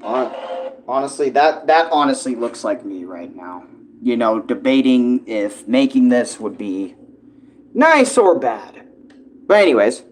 Honestly, that honestly looks like me right now. You know, debating if making this would be nice or bad. But anyways,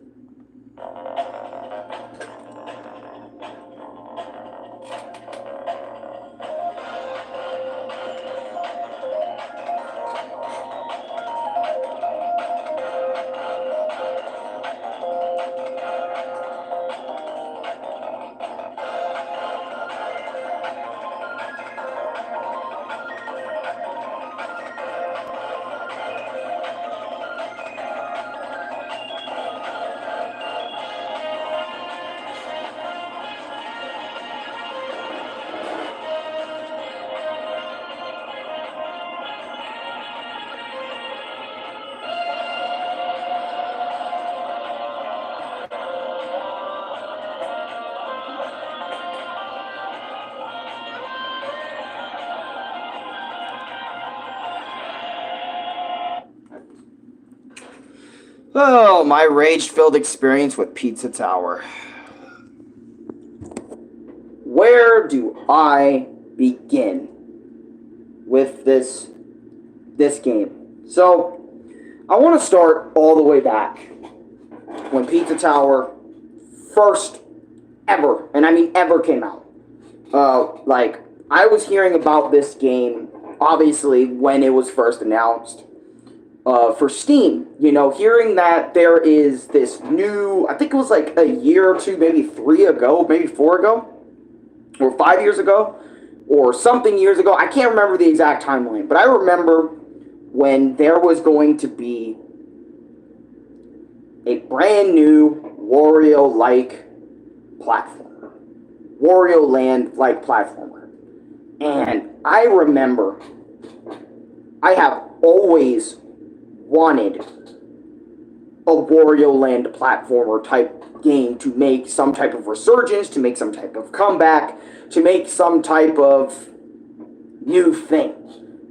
oh, my rage-filled experience with Pizza Tower. Where do I begin with this game? So, I want to start all the way back when Pizza Tower first ever, and I mean ever, came out. Like, I was hearing about this game, obviously, when it was first announced for Steam. You know, hearing that there is this new, I think it was like a year or two, maybe 3 ago, maybe 4 ago, or 5 years ago, or something years ago. I can't remember the exact timeline, but I remember when there was going to be a brand new Wario-like platformer. Wario Land-like platformer. And I remember I have always wanted a Wario Land platformer type game to make some type of resurgence, to make some type of comeback, to make some type of new thing.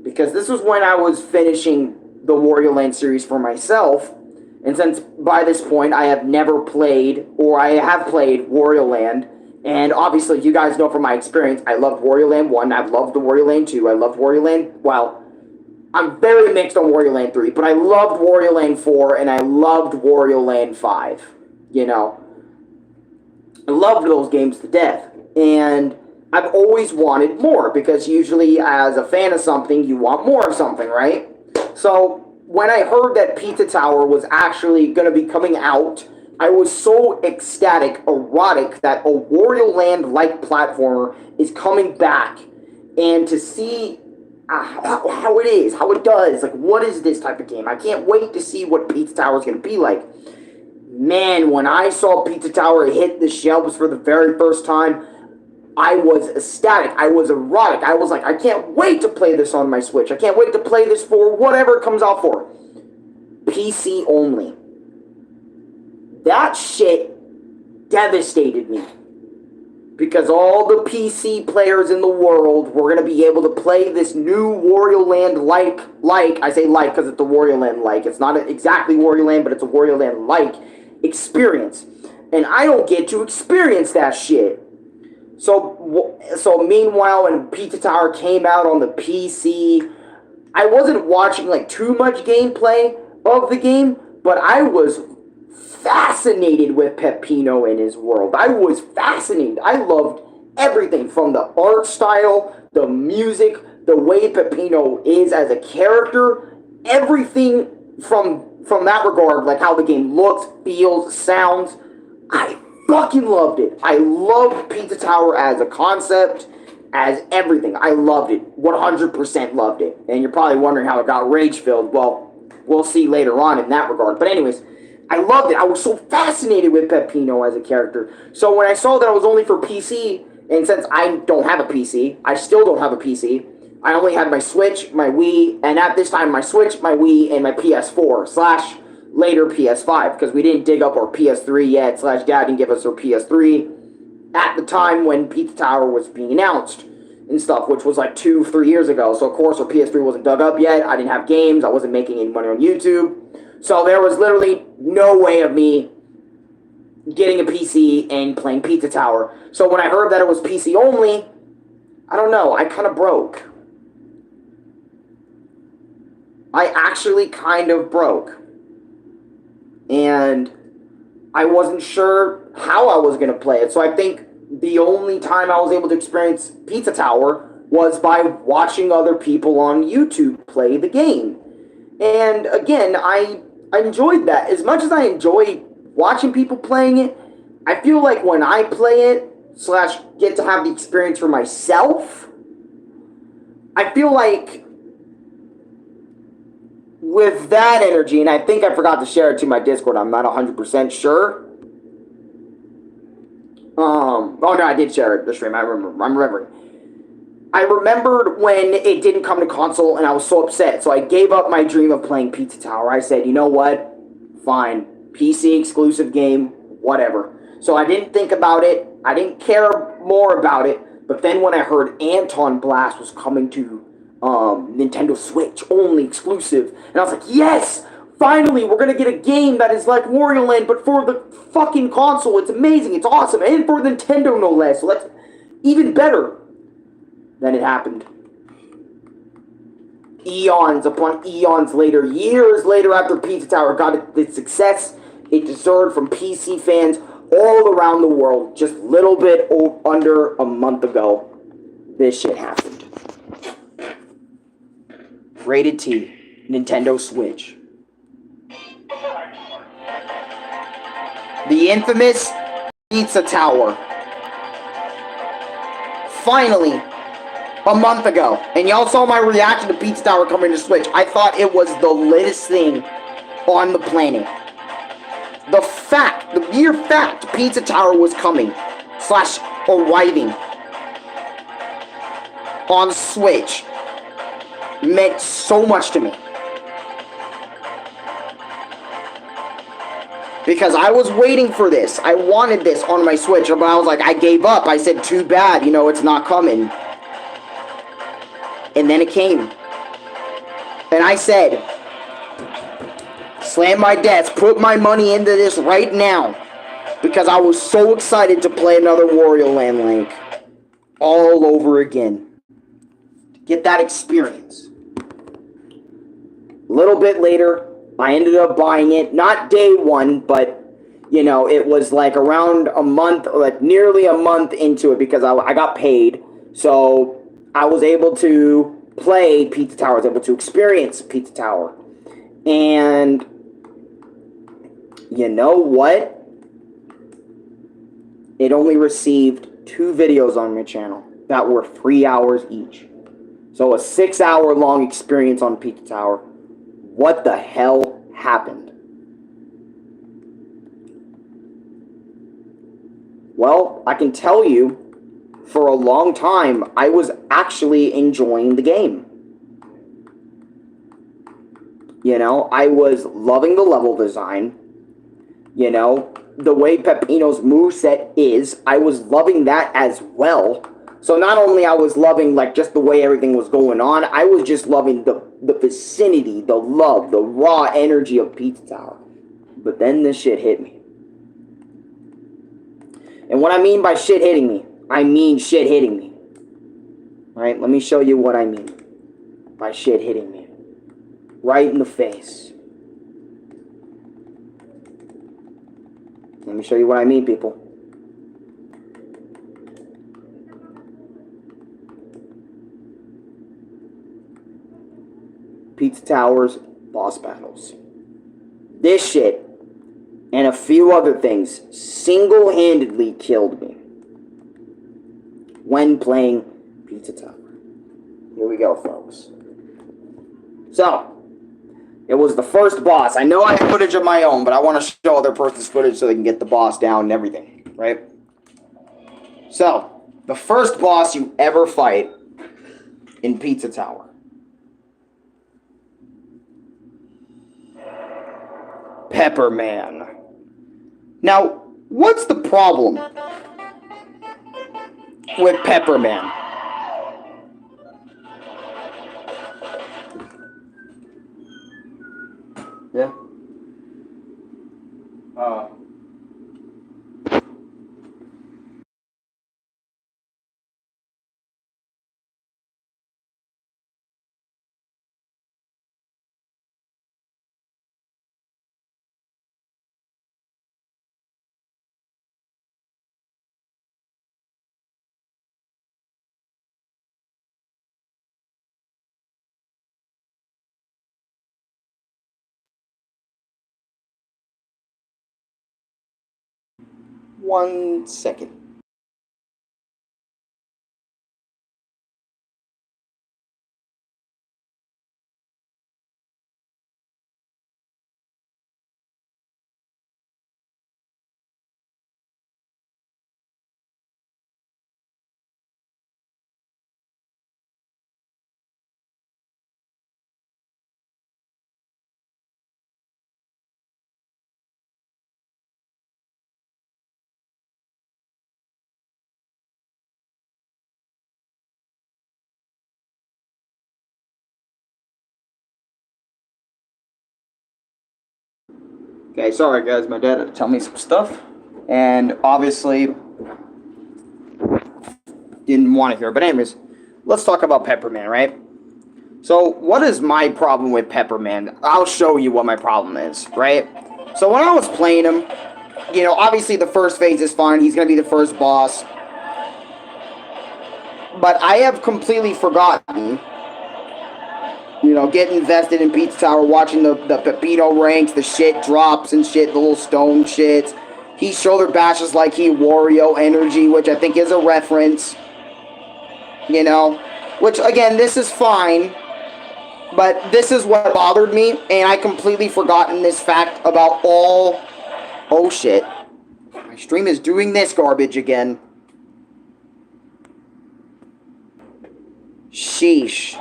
Because this was when I was finishing the Wario Land series for myself, and since by this point I have never played, or I have played Wario Land, and obviously you guys know from my experience, I loved Wario Land 1, I've loved the Wario Land 2, I loved Wario Land, well, I'm very mixed on Wario Land 3, but I loved Wario Land 4, and I loved Wario Land 5, you know. I loved those games to death, and I've always wanted more, because usually as a fan of something, you want more of something, right? So, when I heard that Pizza Tower was actually going to be coming out, I was so ecstatic, erotic, that a Wario Land-like platformer is coming back, and to see how it is, how it does, like, what is this type of game? I can't wait to see what Pizza Tower is going to be like. Man, when I saw Pizza Tower hit the shelves for the very first time, I was ecstatic. I was erotic. I was like, I can't wait to play this on my Switch. I can't wait to play this for whatever it comes out for. PC only. That shit devastated me. Because all the PC players in the world were going to be able to play this new Wario Land-like, I say like because it's the Wario Land-like. It's not exactly Wario Land, but it's a Wario Land-like experience. And I don't get to experience that shit. So meanwhile, when Pizza Tower came out on the PC, I wasn't watching like too much gameplay of the game, but I was fascinated with Peppino and his world. I was fascinated. I loved everything from the art style, the music, the way Peppino is as a character, everything from that regard, like how the game looks, feels, sounds. I fucking loved it. I loved Pizza Tower as a concept, as everything. I loved it. 100% loved it. And you're probably wondering how it got rage-filled. Well, we'll see later on in that regard. But anyways, I loved it. I was so fascinated with Peppino as a character. So when I saw that it was only for PC, and since I don't have a PC, I still don't have a PC, I only had my Switch, my Wii, and at this time my Switch, my Wii, and my PS4 slash later PS5, because we didn't dig up our PS3 yet, slash Dad didn't give us our PS3 at the time when Pizza Tower was being announced and stuff, which was like 2-3 years ago. So of course our PS3 wasn't dug up yet. I didn't have games. I wasn't making any money on YouTube. So there was literally no way of me getting a PC and playing Pizza Tower. So when I heard that it was PC only, I don't know, I kind of broke. I actually kind of broke. And I wasn't sure how I was going to play it. So I think the only time I was able to experience Pizza Tower was by watching other people on YouTube play the game. And again, I enjoyed that. As much as I enjoy watching people playing it, I feel like when I play it, / get to have the experience for myself, I feel like with that energy, and I think I forgot to share it to my Discord, I'm not 100% sure. Oh no, I did share it, the stream, I'm remembering. I remembered when it didn't come to console and I was so upset, so I gave up my dream of playing Pizza Tower. I said, you know what? Fine. PC exclusive game, whatever. So I didn't think about it. I didn't care more about it. But then when I heard Anton Blast was coming to Nintendo Switch, only exclusive, and I was like, yes! Finally, we're gonna get a game that is like Wario Land, but for the fucking console. It's amazing, it's awesome, and for Nintendo no less. So that's even better. Then it happened. Eons upon eons later, years later after Pizza Tower got the success it deserved from PC fans all around the world, just a little bit under a month ago, this shit happened. Rated T, Nintendo Switch. The infamous Pizza Tower. Finally, a month ago. And y'all saw my reaction to Pizza Tower coming to Switch. I thought it was the latest thing on the planet. The mere fact Pizza Tower was coming / arriving on Switch meant so much to me. Because I was waiting for this. I wanted this on my Switch, but I was like, I gave up. I said, too bad, it's not coming. And then it came. And I said, slam my desk, put my money into this right now. Because I was so excited to play another Wario Land Link. All over again. Get that experience. A little bit later, I ended up buying it. Not day one, but, it was like around a month, like nearly a month into it because I got paid. So I was able to play Pizza Tower. I was able to experience Pizza Tower. And you know what? It only received 2 videos on my channel that were 3 hours each. So a 6-hour long experience on Pizza Tower. What the hell happened? Well, I can tell you, for a long time, I was actually enjoying the game. I was loving the level design. The way Peppino's moveset is, I was loving that as well. So not only I was loving, just the way everything was going on, I was just loving the vicinity, the love, the raw energy of Pizza Tower. But then this shit hit me. And what I mean by shit hitting me, I mean shit hitting me. Alright, let me show you what I mean by shit hitting me. Right in the face. Let me show you what I mean, people. Pizza Tower's boss battles. This shit, and a few other things, single-handedly killed me when playing Pizza Tower. Here we go, folks. So, it was the first boss. I know I have footage of my own, but I want to show other person's footage so they can get the boss down and everything, right? So, the first boss you ever fight in Pizza Tower. Pepper Man. Now, what's the problem with Pepper Man? Yeah. 1 second. Okay, sorry guys, my dad had to tell me some stuff, and obviously didn't want to hear. But anyways, let's talk about Pepperman, right? So what is my problem with Pepperman? I'll show you what my problem is, right? So when I was playing him, you know, obviously the first phase is fine. He's going to be the first boss. But I have completely forgotten, you know, getting invested in Pizza Tower, watching the Pepito ranks, the shit drops and shit, the little stone shits. He shoulder bashes like he Wario energy, which I think is a reference. You know, which again, this is fine. But this is what bothered me, and I completely forgotten this fact about all... Oh shit. My stream is doing this garbage again. Sheesh.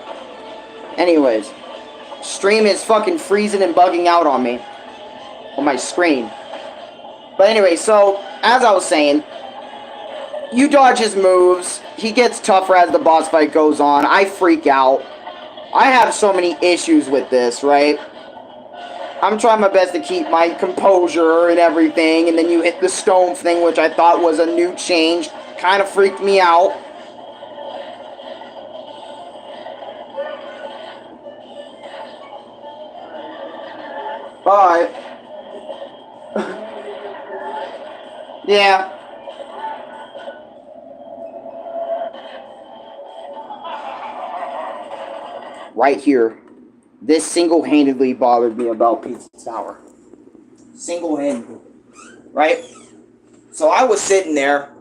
Anyways, stream is fucking freezing and bugging out on me. On my screen. But anyway, so, as I was saying, you dodge his moves. He gets tougher as the boss fight goes on. I freak out. I have so many issues with this, right? I'm trying my best to keep my composure and everything, and then you hit the stone thing, which I thought was a new change. Kind of freaked me out. Alright. Yeah. Right here. This single-handedly bothered me about Pizza Tower. Single-handedly. Right? So I was sitting there,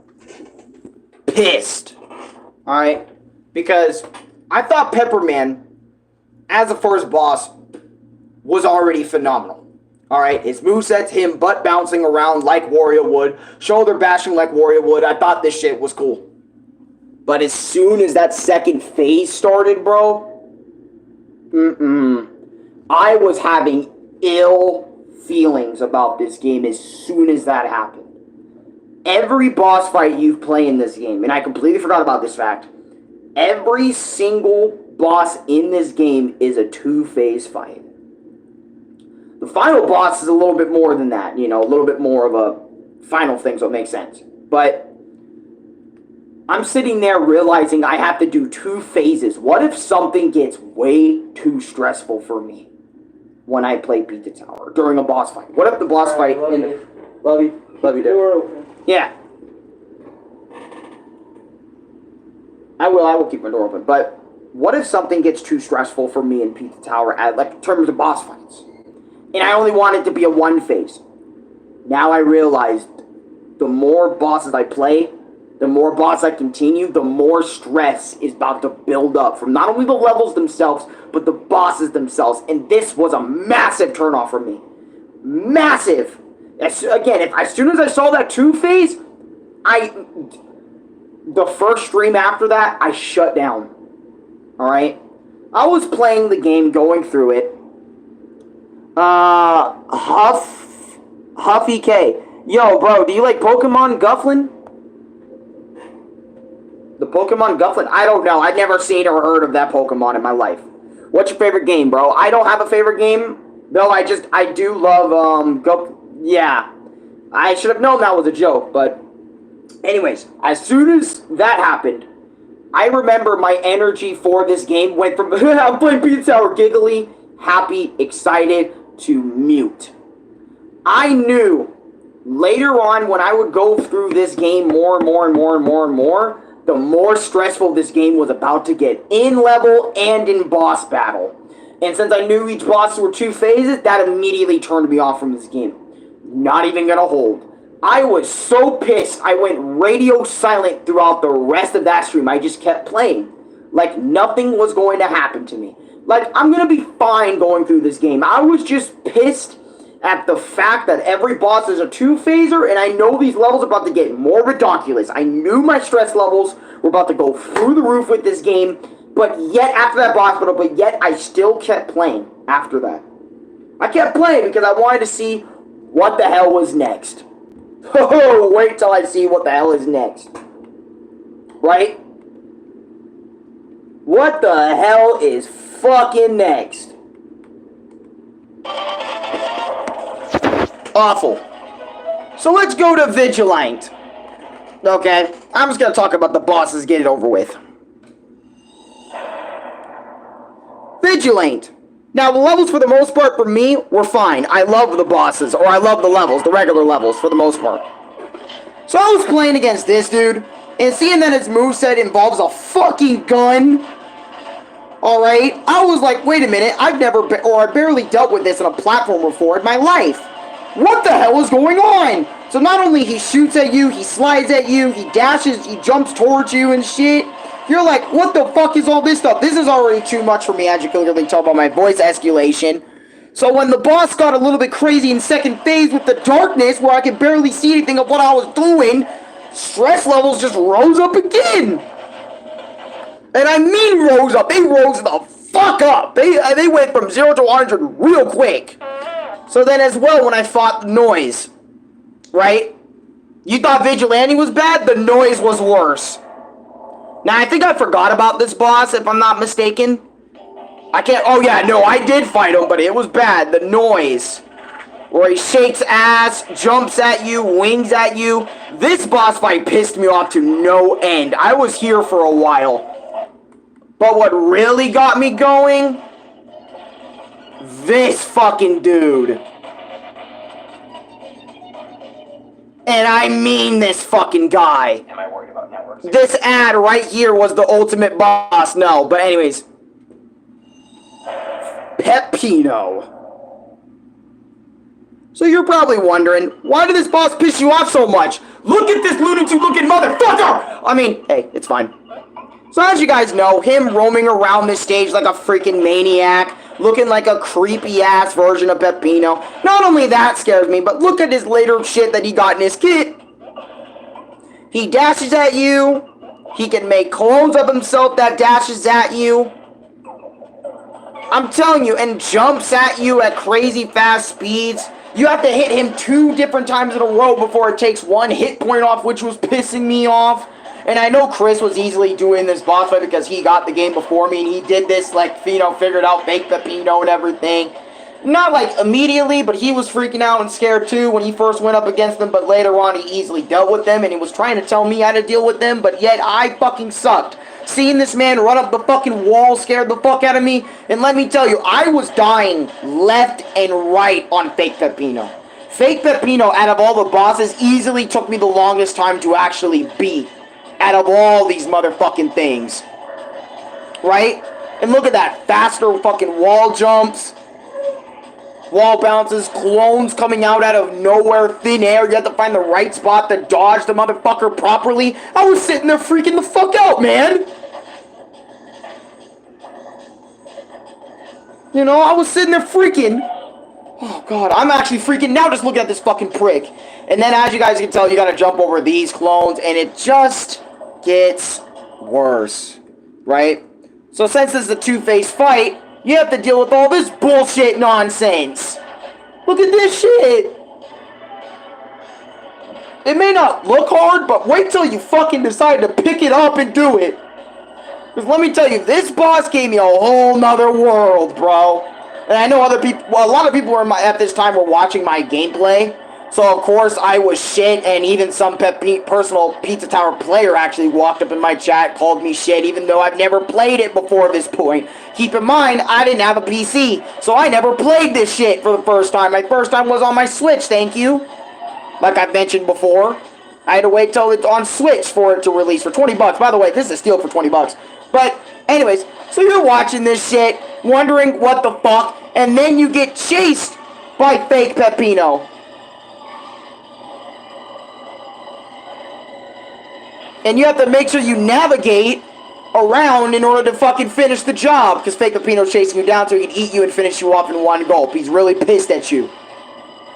pissed. Alright? Because I thought Pepperman, as a first boss, was already phenomenal. Alright? His moveset's him butt bouncing around like Wario would, shoulder bashing like Wario would. I thought this shit was cool. But as soon as that second phase started, bro... I was having ill feelings about this game as soon as that happened. Every boss fight you play in this game, and I completely forgot about this fact, every single boss in this game is a two-phase fight. The final boss is a little bit more than that, you know, a little bit more of a final thing, so it makes sense. But I'm sitting there realizing I have to do two phases. What if something gets way too stressful for me when I play Pizza Tower during a boss fight? What if the boss fight... Love in you. Love you. Love you, Door yeah. I will keep my door open. But what if something gets too stressful for me in Pizza Tower, like in terms of boss fights? And I only want it to be a one phase. Now I realized the more bosses I play, the more bosses I continue, the more stress is about to build up from not only the levels themselves, but the bosses themselves. And this was a massive turnoff for me. Massive! Again, as soon as I saw that two phase, the first stream after that, I shut down. Alright? I was playing the game, going through it. Huffy K. Yo, bro, do you like Pokemon Gufflin? The Pokemon Gufflin? I don't know. I've never seen or heard of that Pokemon in my life. What's your favorite game, bro? I don't have a favorite game. Though I do love, yeah. I should have known that was a joke, but... Anyways, as soon as that happened, I remember my energy for this game went from, I'm playing Pizza Tower, giggly, happy, excited, to mute. I knew later on when I would go through this game more and more and more and more and more, the more stressful this game was about to get in level and in boss battle. And since I knew each boss were two phases, that immediately turned me off from this game. Not even gonna hold. I was so pissed, I went radio silent throughout the rest of that stream. I just kept playing. Like, nothing was going to happen to me. Like, I'm going to be fine going through this game. I was just pissed at the fact that every boss is a two-phaser, and I know these levels are about to get more ridiculous. I knew my stress levels were about to go through the roof with this game, but yet, after that boss battle, but yet I still kept playing after that. I kept playing because I wanted to see what the hell was next. Oh, wait till I see what the hell is next. Right? What the hell is fucking next? Awful. So let's go to Vigilant. Okay? I'm just gonna talk about the bosses, get it over with. Vigilant. Now, the levels, for the most part, for me, were fine. I love the bosses, or I love the levels, the regular levels, for the most part. So I was playing against this dude, and seeing that his moveset involves a fucking gun, alright, I was like, wait a minute, I barely dealt with this in a platform before in my life. What the hell is going on? So not only he shoots at you, he slides at you, he dashes, he jumps towards you and shit. You're like, what the fuck is all this stuff? This is already too much for me, as you can clearly tell by my voice escalation. So when the boss got a little bit crazy in second phase with the darkness, where I could barely see anything of what I was doing, stress levels just rose up again. And I mean rose up. They rose the fuck up. They went from 0 to 100 real quick. So then as well, when I fought the noise, right? You thought Vigilante was bad? The noise was worse. Now, I think I forgot about this boss, if I'm not mistaken. Oh yeah, no, I did fight him, but it was bad. The noise. Where he shakes ass, jumps at you, wings at you. This boss fight pissed me off to no end. I was here for a while. But what really got me going? This fucking dude. And I mean this fucking guy. Am I worried about networks? This ad right here was the ultimate boss. No, but anyways. Peppino. So you're probably wondering, why did this boss piss you off so much? Look at this Looney Tunes looking motherfucker! I mean, hey, it's fine. So as you guys know, him roaming around this stage like a freaking maniac, looking like a creepy-ass version of Peppino. Not only that scares me, but look at his later shit that he got in his kit. He dashes at you. He can make clones of himself that dashes at you. I'm telling you, and jumps at you at crazy fast speeds. You have to hit him 2 different times in a row before it takes 1 hit point off, which was pissing me off. And I know Chris was easily doing this boss fight because he got the game before me, and he did this, like, you know, figured out fake Peppino and everything. Not, like, immediately, but he was freaking out and scared, too, when he first went up against them, but later on he easily dealt with them, and he was trying to tell me how to deal with them, but yet I fucking sucked. Seeing this man run up the fucking wall scared the fuck out of me, and let me tell you, I was dying left and right on fake Peppino. Fake Peppino, out of all the bosses, easily took me the longest time to actually beat. Out of all these motherfucking things. Right? And look at that. Faster fucking wall jumps. Wall bounces. Clones coming out of nowhere. Thin air. You have to find the right spot to dodge the motherfucker properly. I was sitting there freaking the fuck out, man. You know, I was sitting there freaking. Oh, God. I'm actually freaking now just looking at this fucking prick. And then, as you guys can tell, you gotta jump over these clones. And it just gets worse, right? So since this is a two-phase fight, you have to deal with all this bullshit nonsense. Look at this shit. It may not look hard, but wait till you fucking decide to pick it up and do it. Because let me tell you, this boss gave me a whole nother world, bro. And I know other people, well, a lot of people were at this time were watching my gameplay. So, of course, I was shit, and even some personal Pizza Tower player actually walked up in my chat, called me shit, even though I've never played it before this point. Keep in mind, I didn't have a PC, so I never played this shit for the first time. My first time was on my Switch, thank you. Like I've mentioned before, I had to wait till it's on Switch for it to release for 20 bucks. By the way, this is a steal for 20 bucks. But, anyways, so you're watching this shit, wondering what the fuck, and then you get chased by fake Peppino. And you have to make sure you navigate around in order to fucking finish the job. Because Fake Peppino's chasing you down so he can eat you and finish you off in one gulp. He's really pissed at you.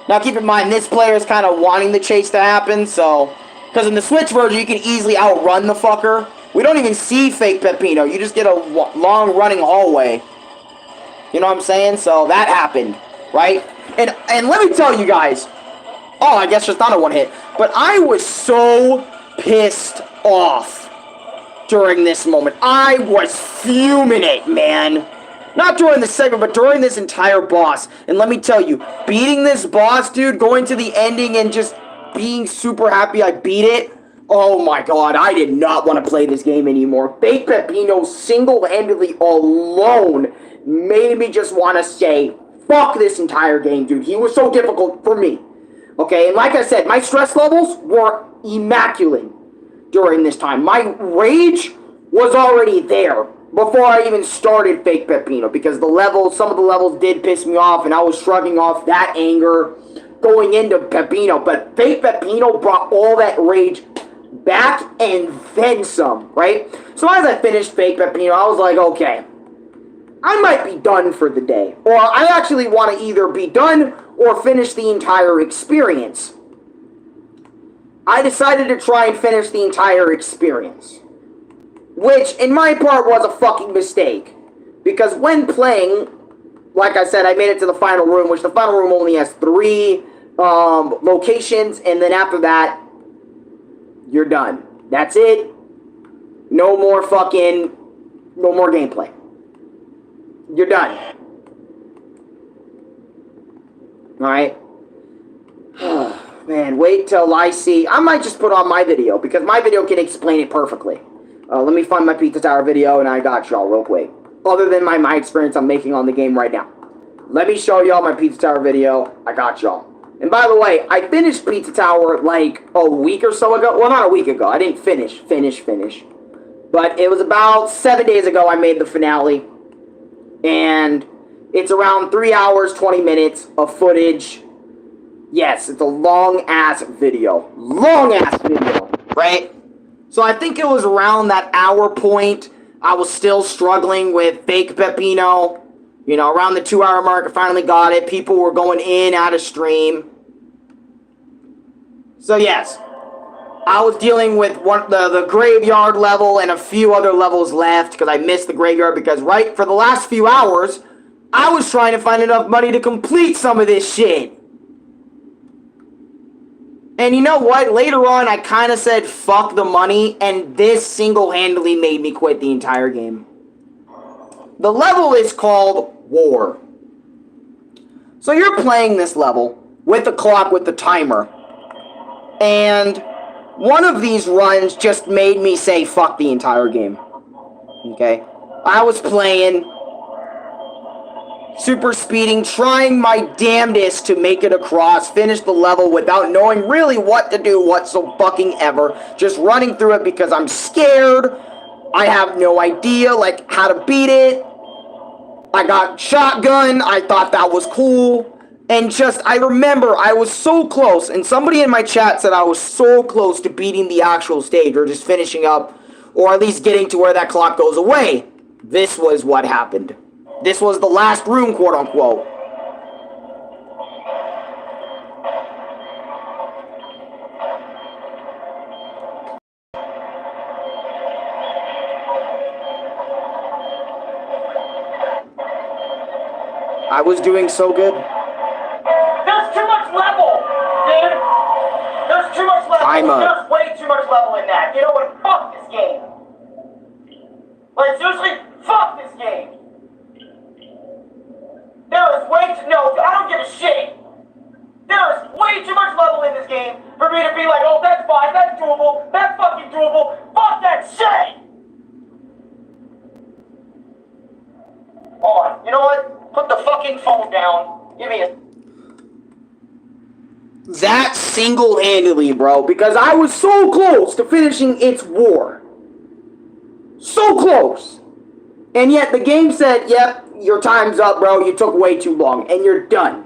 Now keep in mind, this player is kind of wanting the chase to happen, so... Because in the Switch version, you can easily outrun the fucker. We don't even see Fake Peppino. You just get a long running hallway. You know what I'm saying? So that happened, right? And let me tell you guys... Oh, I guess just not a one hit. But I was so pissed off during this moment. I was fuming it, man. Not during the segment, but during this entire boss. And let me tell you, beating this boss, dude, going to the ending and just being super happy I beat it. Oh my god, I did not want to play this game anymore. Fake Peppino single-handedly alone made me just want to say, fuck this entire game, dude. He was so difficult for me. Okay, and like I said, my stress levels were immaculate during this time. My rage was already there before I even started Fake Peppino, because some of the levels did piss me off, and I was shrugging off that anger going into Peppino. But Fake Peppino brought all that rage back and then some, right? So as I finished Fake Peppino, I was like, okay, I might be done for the day. Or I actually want to either be done or finish the entire experience. I decided to try and finish the entire experience. Which, in my part, was a fucking mistake. Because when playing, like I said, I made it to the final room, which the final room only has 3 locations, and then after that, you're done. That's it. No more gameplay. You're done. Alright? Man, wait till I see... I might just put on my video, because my video can explain it perfectly. Let me find my Pizza Tower video, and I got y'all real quick. Other than my experience I'm making on the game right now. Let me show y'all my Pizza Tower video. I got y'all. And by the way, I finished Pizza Tower like a week or so ago. Well, not a week ago. I didn't finish. But it was about 7 days ago I made the finale. And it's around 3 hours, 20 minutes of footage. Yes, it's a long-ass video. Long-ass video, right? So I think it was around that hour point, I was still struggling with Fake Peppino. You know, around the 2-hour mark, I finally got it. People were going in, out of stream. So yes, I was dealing with the graveyard level and a few other levels left, because I missed the graveyard, because right for the last few hours, I was trying to find enough money to complete some of this shit. And you know what? Later on, I kind of said, fuck the money, and this single-handedly made me quit the entire game. The level is called War. So you're playing this level with the clock, with the timer. And one of these runs just made me say, fuck the entire game. Okay? I was playing... super speeding, trying my damnedest to make it across, finish the level without knowing really what to do whatsoever. Just running through it because I'm scared. I have no idea, like, how to beat it. I got shotgun. I thought that was cool. And just, I remember I was so close, and somebody in my chat said I was so close to beating the actual stage, or just finishing up, or at least getting to where that clock goes away. This was what happened. This was the last room, quote-unquote. I was doing so good. There's too much level, dude. There's too much level. There's way too much level in that. You know what? Fuck this game. Like, seriously, fuck this game. There is way too... No, I don't give a shit. There is way too much level in this game for me to be like, oh, that's fine, that's doable, that's fucking doable. Fuck that shit! On. You know what? Put the fucking phone down. Give me a... That single-handedly, bro, because I was so close to finishing its war. So close. And yet the game said, yep, your time's up, bro. You took way too long, and you're done.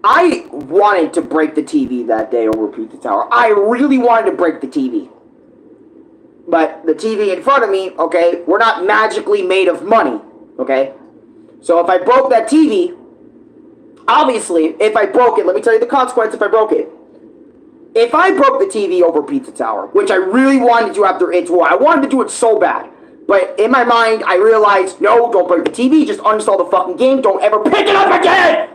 I wanted to break the TV that day over Pizza Tower. I really wanted to break the TV. But the TV in front of me, okay, we're not magically made of money, okay? So if I broke that TV, obviously, if I broke it, let me tell you the consequence if I broke it. If I broke the TV over Pizza Tower, which I really wanted to do after its war, I wanted to do it so bad. But in my mind, I realized, no, don't break the TV, just uninstall the fucking game, don't ever pick it up again!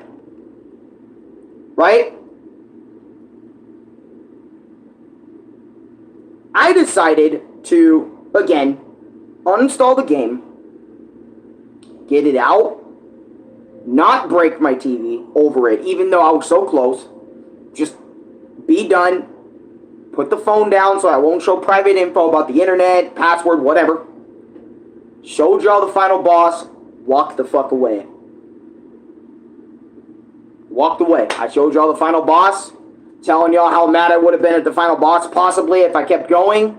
Right? I decided to, again, uninstall the game, get it out, not break my TV over it, even though I was so close, just be done, put the phone down so I won't show private info about the internet, password, whatever, showed y'all the final boss, walked the fuck away. Walked away. I showed y'all the final boss, telling y'all how mad I would have been at the final boss, possibly, if I kept going.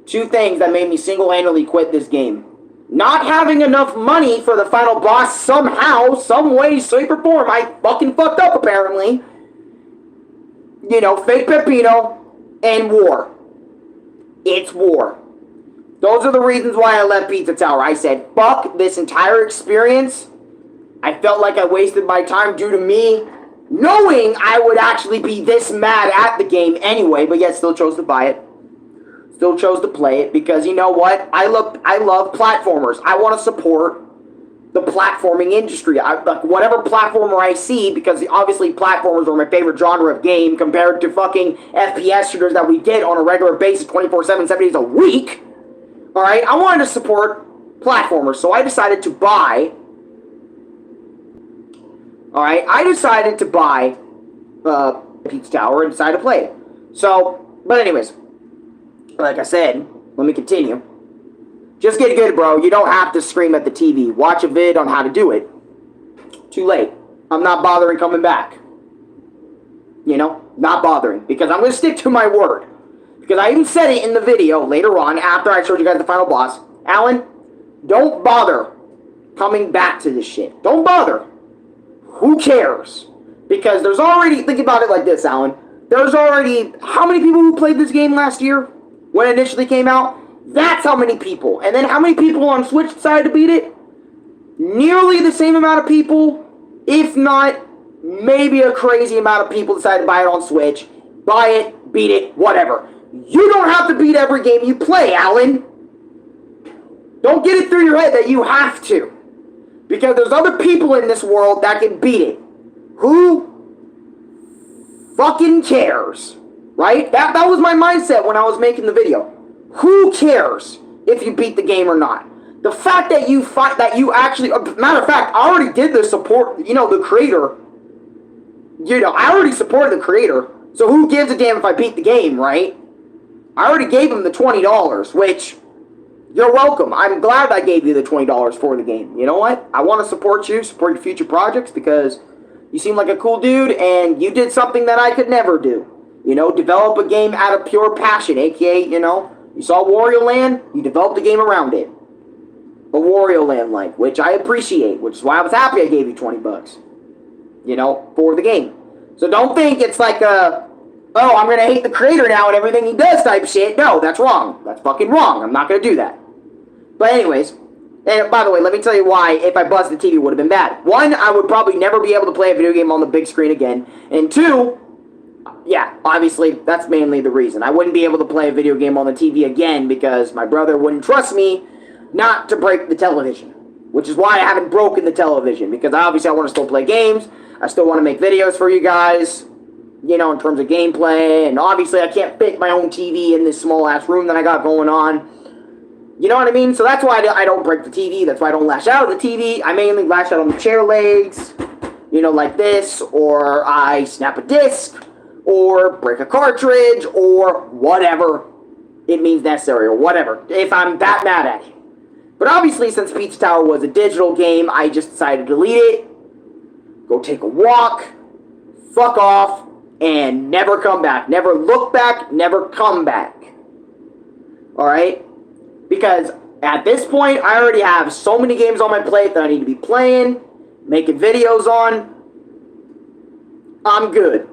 Two things that made me single-handedly quit this game. Not having enough money for the final boss somehow, some way, shape, or form. I fucking fucked up, apparently. You know, fake Peppino and war. It's war. Those are the reasons why I left Pizza Tower. I said, fuck this entire experience. I felt like I wasted my time due to me knowing I would actually be this mad at the game anyway, but yet still chose to buy it. Still chose to play it because, you know what? I love platformers. I want to support the platforming industry. Like whatever platformer I see, because obviously platformers are my favorite genre of game compared to fucking FPS shooters that we get on a regular basis 24/7, 7 days a week. Alright? I wanted to support platformers, so I decided to buy... Alright, I decided to buy Pizza Tower and decided to play it. So, but anyways, like I said, let me continue. Just get good, bro. You don't have to scream at the TV. Watch a vid on how to do it. Too late. I'm not bothering coming back. You know, not bothering. Because I'm going to stick to my word. Because I even said it in the video later on after I showed you guys the final boss. Alan, don't bother coming back to this shit. Don't bother. Who cares? Because there's already, think about it like this, Alan. There's already, how many people who played this game last year when it initially came out? That's how many people. And then how many people on Switch decided to beat it? Nearly the same amount of people, if not maybe a crazy amount of people decided to buy it on Switch. Buy it, beat it, whatever. You don't have to beat every game you play, Alan. Don't get it through your head that you have to. Because there's other people in this world that can beat it. Who fucking cares? Right? That was my mindset when I was making the video. Who cares if you beat the game or not? The fact that you actually, matter of fact, I already did the support, you know, the creator. You know, I already supported the creator. So who gives a damn if I beat the game, right? I already gave him the $20, which... You're welcome. I'm glad I gave you the $20 for the game. You know what? I want to support you, support your future projects, because you seem like a cool dude, and you did something that I could never do. You know, develop a game out of pure passion, aka, you know, you saw Wario Land, you developed a game around it. A Wario Land-like, which I appreciate, which is why I was happy I gave you $20. You know, for the game. So don't think it's like a... oh, I'm going to hate the creator now and everything he does type shit. No, that's wrong. That's fucking wrong. I'm not going to do that. But anyways, and by the way, let me tell you why if I buzzed the TV would have been bad. One, I would probably never be able to play a video game on the big screen again. And two, yeah, obviously, that's mainly the reason. I wouldn't be able to play a video game on the TV again because my brother wouldn't trust me not to break the television. Which is why I haven't broken the television. Because obviously I want to still play games. I still want to make videos for you guys. You know, in terms of gameplay, and obviously I can't fit my own TV in this small-ass room that I got going on. You know what I mean? So that's why I don't break the TV, that's why I don't lash out at the TV. I mainly lash out on the chair legs, you know, like this, or I snap a disc, or break a cartridge, or whatever it means necessary, or whatever, if I'm that mad at it. But obviously, since Pizza Tower was a digital game, I just decided to delete it, go take a walk, fuck off, and never come back. Never look back, never come back. Alright? Because at this point, I already have so many games on my plate that I need to be playing, making videos on. I'm good.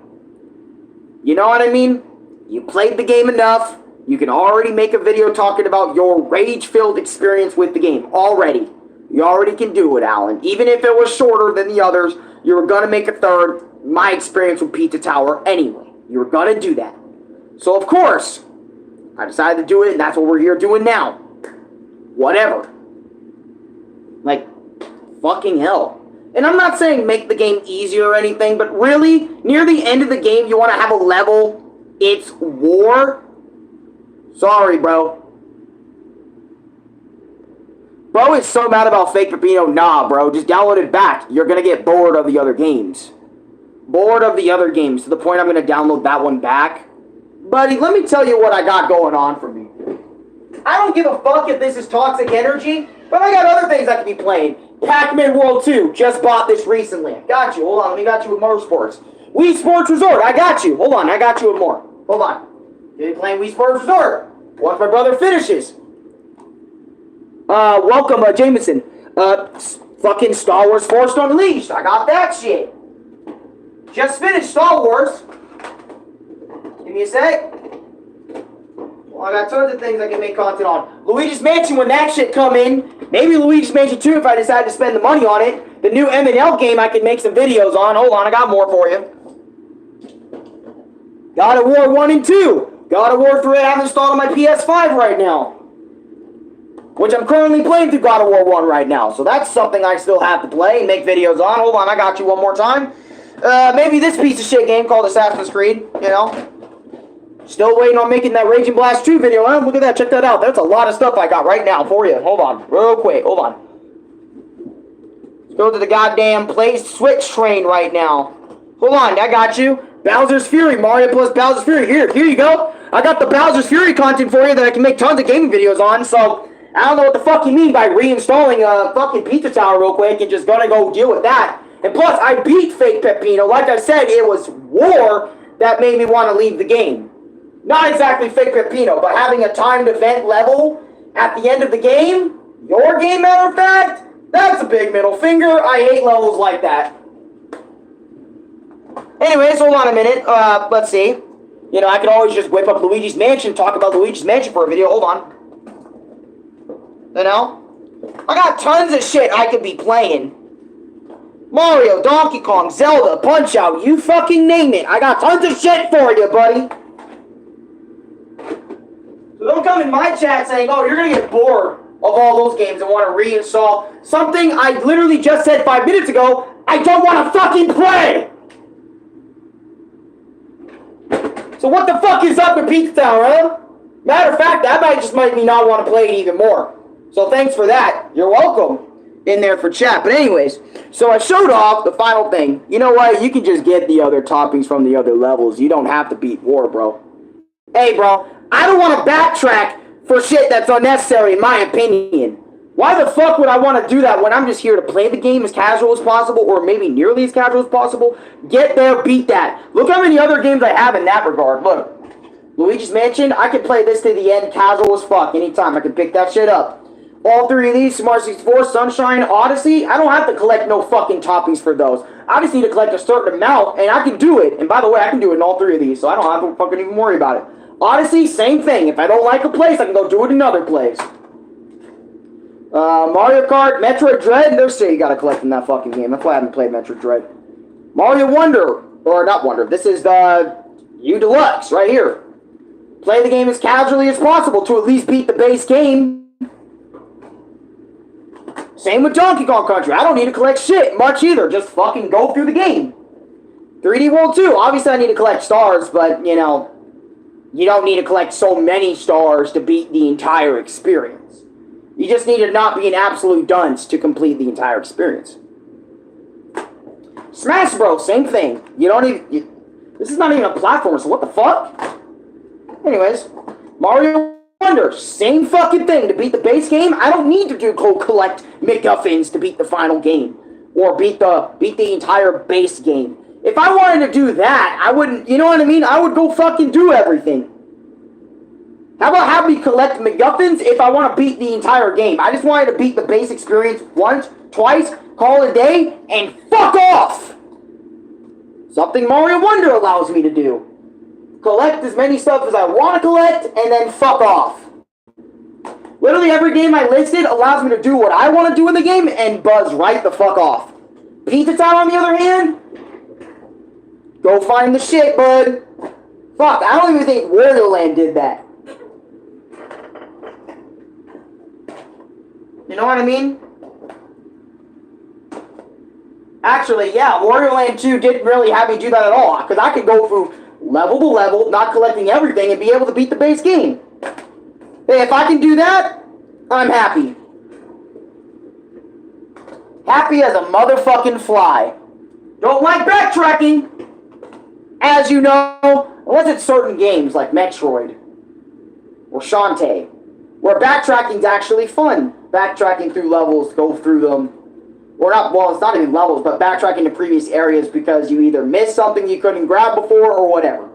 You know what I mean? You played the game enough. You can already make a video talking about your rage-filled experience with the game already. You already can do it, Alan. Even if it was shorter than the others, you were going to make a third. My experience with Pizza Tower anyway. You were going to do that. So, of course, I decided to do it, and that's what we're here doing now. Whatever. Like, fucking hell. And I'm not saying make the game easier or anything, but really, near the end of the game, you want to have a level, it's war? Sorry, bro. Bro is so mad about Fake Pepino. Nah, bro, just download it back. You're going to get bored of the other games. Bored of the other games, to the point I'm going to download that one back. Buddy, let me tell you what I got going on for me. I don't give a fuck if this is toxic energy, but I got other things I could be playing. Pac-Man World 2, just bought this recently. Got you, hold on, let me got you with more sports. Wii Sports Resort, I got you. Hold on, I got you with more. Hold on. You'll be playing Wii Sports Resort. Once my brother finishes. Welcome, Jameson. Fucking Star Wars Force Unleashed. I got that shit. Just finished Star Wars. Give me a sec. Well, I got tons of things I can make content on. Luigi's Mansion, when that shit come in. Maybe Luigi's Mansion 2 if I decide to spend the money on it. The new M&L game I can make some videos on. Hold on, I got more for you. God of War 1 and 2. God of War 3 I have installed on my PS5 right now. Which I'm currently playing through God of War 1 right now. So that's something I still have to play and make videos on. Hold on, I got you one more time. Maybe this piece of shit game called Assassin's Creed, you know. Still waiting on making that Raging Blast 2 video. Look at that, check that out. That's a lot of stuff I got right now for you. Hold on, real quick, hold on. Let's go to the goddamn Play Switch train right now. Hold on, I got you. Bowser's Fury, Mario plus Bowser's Fury. Here you go. I got the Bowser's Fury content for you that I can make tons of gaming videos on, so I don't know what the fuck you mean by reinstalling a fucking Pizza Tower real quick and just gonna go deal with that. And plus, I beat Fake Pepino. Like I said, it was war that made me want to leave the game. Not exactly Fake Pepino, but having a timed event level at the end of the game, your game, matter of fact, that's a big middle finger. I hate levels like that. Anyways, hold on a minute. Let's see. You know, I could always just whip up Luigi's Mansion, talk about Luigi's Mansion for a video. Hold on. You know? I got tons of shit I could be playing. Mario, Donkey Kong, Zelda, Punch-Out, you fucking name it. I got tons of shit for you, buddy. So don't come in my chat saying, oh, you're going to get bored of all those games and want to reinstall something I literally just said 5 minutes ago I don't want to fucking play. So what the fuck is up with Pizza Tower, huh? Matter of fact, that might just make me not want to play it even more. So thanks for that. You're welcome in there for chat. But anyways, so I showed off the final thing. You know what? You can just get the other toppings from the other levels. You don't have to beat war, bro. Hey, bro, I don't want to backtrack for shit that's unnecessary, in my opinion. Why the fuck would I want to do that when I'm just here to play the game as casual as possible, or maybe nearly as casual as possible? Get there, beat that. Look how many other games I have in that regard. Look, Luigi's Mansion, I can play this to the end casual as fuck anytime. I can pick that shit up. All three of these, Smart 64, Sunshine, Odyssey, I don't have to collect no fucking toppings for those. I just need to collect a certain amount, and I can do it. And by the way, I can do it in all three of these, so I don't have to fucking even worry about it. Odyssey, same thing. If I don't like a place, I can go do it in another place. Mario Kart, Metroid Dread, there's shit you gotta collect in that fucking game. That's why I haven't played Metroid Dread. Mario Wonder, or not Wonder, this is the U Deluxe, right here. Play the game as casually as possible to at least beat the base game. Same with Donkey Kong Country. I don't need to collect shit much either. Just fucking go through the game. 3D World 2. Obviously, I need to collect stars, but, you know, you don't need to collect so many stars to beat the entire experience. You just need to not be an absolute dunce to complete the entire experience. Smash Bros. Same thing. You don't even... this is not even a platformer, so what the fuck? Anyways, Mario Wonder, same fucking thing. To beat the base game, I don't need to go collect MacGuffins to beat the final game. Or beat the entire base game. If I wanted to do that, I wouldn't, you know what I mean? I would go fucking do everything. How about have me collect MacGuffins if I want to beat the entire game? I just wanted to beat the base experience once, twice, call it a day, and fuck off! Something Mario Wonder allows me to do. Collect as many stuff as I want to collect, and then fuck off. Literally every game I listed allows me to do what I want to do in the game and buzz right the fuck off. Pizza Tower, on the other hand, go find the shit, bud. Fuck, I don't even think Wario Land did that. You know what I mean? Actually, yeah, Wario Land 2 didn't really have me do that at all, because I could go through level to level, not collecting everything, and be able to beat the base game. Hey, if I can do that, I'm happy. Happy as a motherfucking fly. Don't like backtracking, as you know, unless it's certain games like Metroid or Shantae, where backtracking's actually fun. Backtracking through levels, go through them. Or not, well, it's not even levels, but backtracking to previous areas because you either missed something you couldn't grab before or whatever.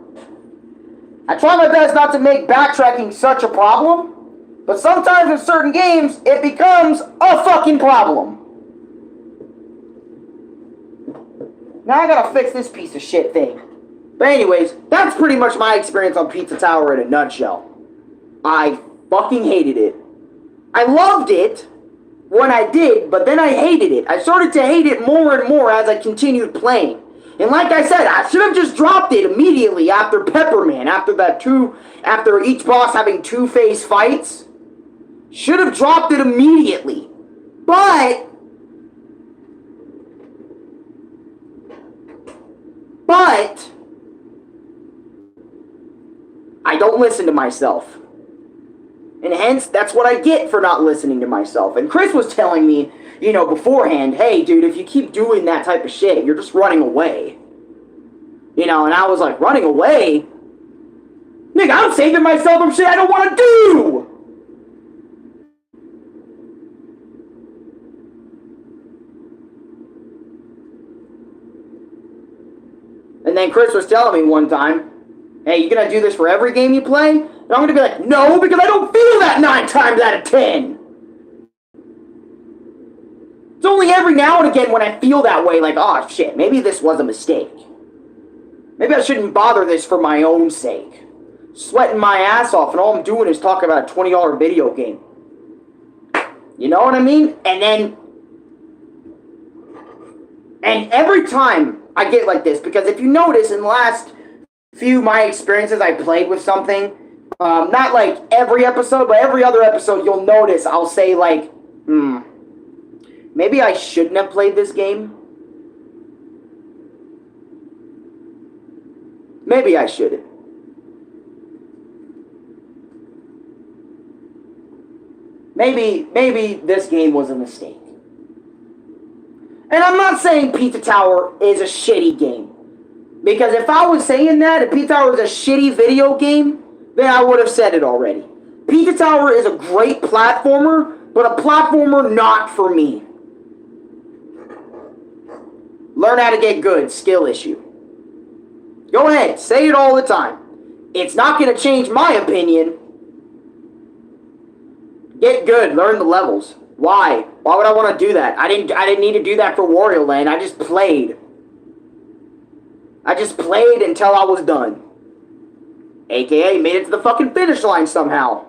I try my best not to make backtracking such a problem, but sometimes in certain games, it becomes a fucking problem. Now I gotta fix this piece of shit thing. But anyways, that's pretty much my experience on Pizza Tower in a nutshell. I fucking hated it. I loved it when I did, but then I hated it. I started to hate it more and more as I continued playing. And like I said, I should have just dropped it immediately after Pepperman, after each boss having two-phase fights. Should have dropped it immediately. But I don't listen to myself. And hence, that's what I get for not listening to myself. And Chris was telling me, you know, beforehand, hey, dude, if you keep doing that type of shit, you're just running away. You know, and I was like, running away? Nigga, I'm saving myself from shit I don't want to do! And then Chris was telling me one time, hey, you gonna do this for every game you play? And I'm gonna be like, no, because I don't feel that 9 times out of 10. It's only every now and again when I feel that way, like, oh shit, maybe this was a mistake. Maybe I shouldn't bother this for my own sake. Sweating my ass off, and all I'm doing is talking about a $20 video game. You know what I mean? And every time I get like this, because if you notice in the last few my experiences I played with something, not like every episode, but every other episode you'll notice I'll say like, maybe I shouldn't have played this game. Maybe I shouldn't. Maybe this game was a mistake. And I'm not saying Pizza Tower is a shitty game. Because if I was saying that, if Pizza Tower was a shitty video game, then I would have said it already. Pizza Tower is a great platformer, but a platformer not for me. Learn how to get good, skill issue. Go ahead, say it all the time. It's not going to change my opinion. Get good, learn the levels. Why? Why would I want to do that? I didn't need to do that for Wario Land. I just played. I just played until I was done. AKA made it to the fucking finish line somehow.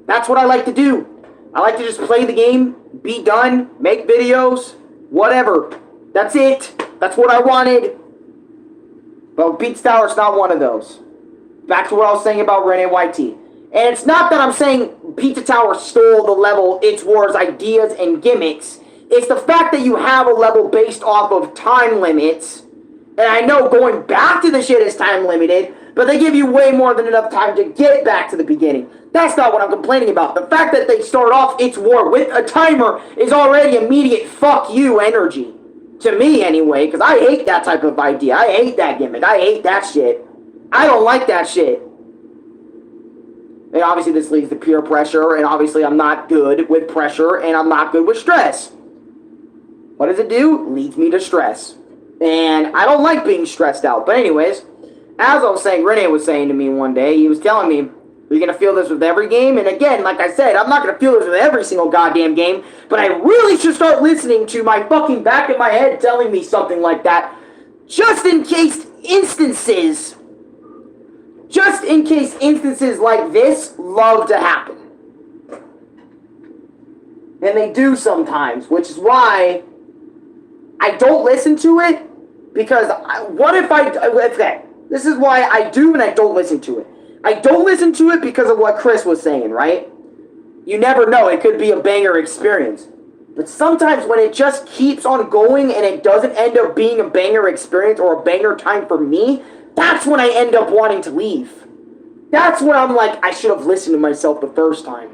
That's what I like to do. I like to just play the game, be done, make videos, whatever. That's it. That's what I wanted. But Pizza Tower is not one of those. Back to what I was saying about Rene YT. And it's not that I'm saying Pizza Tower stole the level, its wars, ideas, and gimmicks. It's the fact that you have a level based off of time limits. And I know going back to the shit is time limited, but they give you way more than enough time to get back to the beginning. That's not what I'm complaining about. The fact that they start off its war with a timer is already immediate fuck you energy. To me, anyway, because I hate that type of idea. I hate that gimmick. I hate that shit. I don't like that shit. And obviously this leads to peer pressure, and obviously I'm not good with pressure, and I'm not good with stress. What does it do? Leads me to stress. And I don't like being stressed out. But anyways, as I was saying, Rene was saying to me one day, he was telling me, Are you going to feel this with every game? And again, like I said, I'm not going to feel this with every single goddamn game, but I really should start listening to my fucking back of my head telling me something like that, just in case instances like this love to happen. And they do sometimes, which is why I don't listen to it, because this is why I do and I don't listen to it. I don't listen to it because of what Chris was saying, right? You never know, it could be a banger experience. But sometimes when it just keeps on going and it doesn't end up being a banger experience or a banger time for me, that's when I end up wanting to leave. That's when I'm like, I should have listened to myself the first time.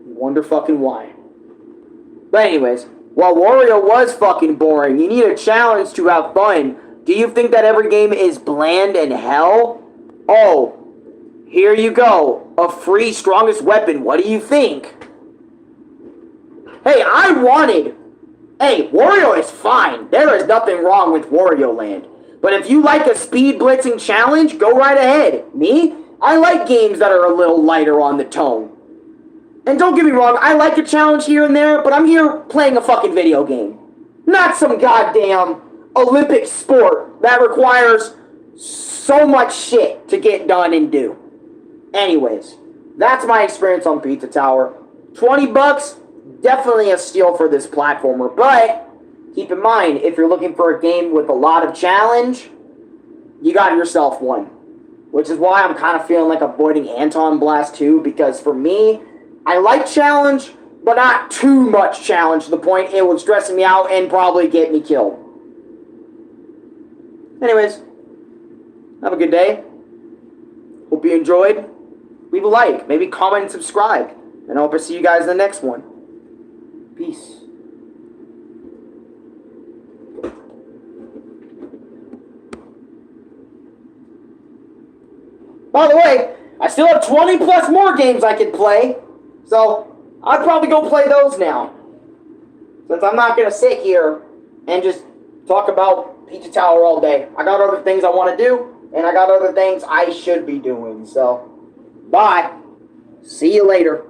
Wonder fucking why. But anyways, while Wario was fucking boring, you need a challenge to have fun. Do you think that every game is bland and hell? Oh, here you go. A free strongest weapon. What do you think? Hey, Wario is fine. There is nothing wrong with Wario Land. But if you like a speed blitzing challenge, go right ahead. Me? I like games that are a little lighter on the tone. And don't get me wrong, I like a challenge here and there, but I'm here playing a fucking video game. Not some goddamn Olympic sport that requires so much shit to get done and do. Anyways, that's my experience on Pizza Tower. $20, definitely a steal for this platformer, but keep in mind, if you're looking for a game with a lot of challenge, you got yourself one. Which is why I'm kind of feeling like avoiding Anton Blast 2, because for me, I like challenge, but not too much challenge to the point it would stress me out and probably get me killed. Anyways, have a good day. Hope you enjoyed. Leave a like, maybe comment and subscribe. And I hope I see you guys in the next one. Peace. By the way, I still have 20 plus more games I can play. So, I'd probably go play those now. Since I'm not going to sit here and just talk about Pizza Tower all day. I got other things I want to do, and I got other things I should be doing. So, bye. See you later.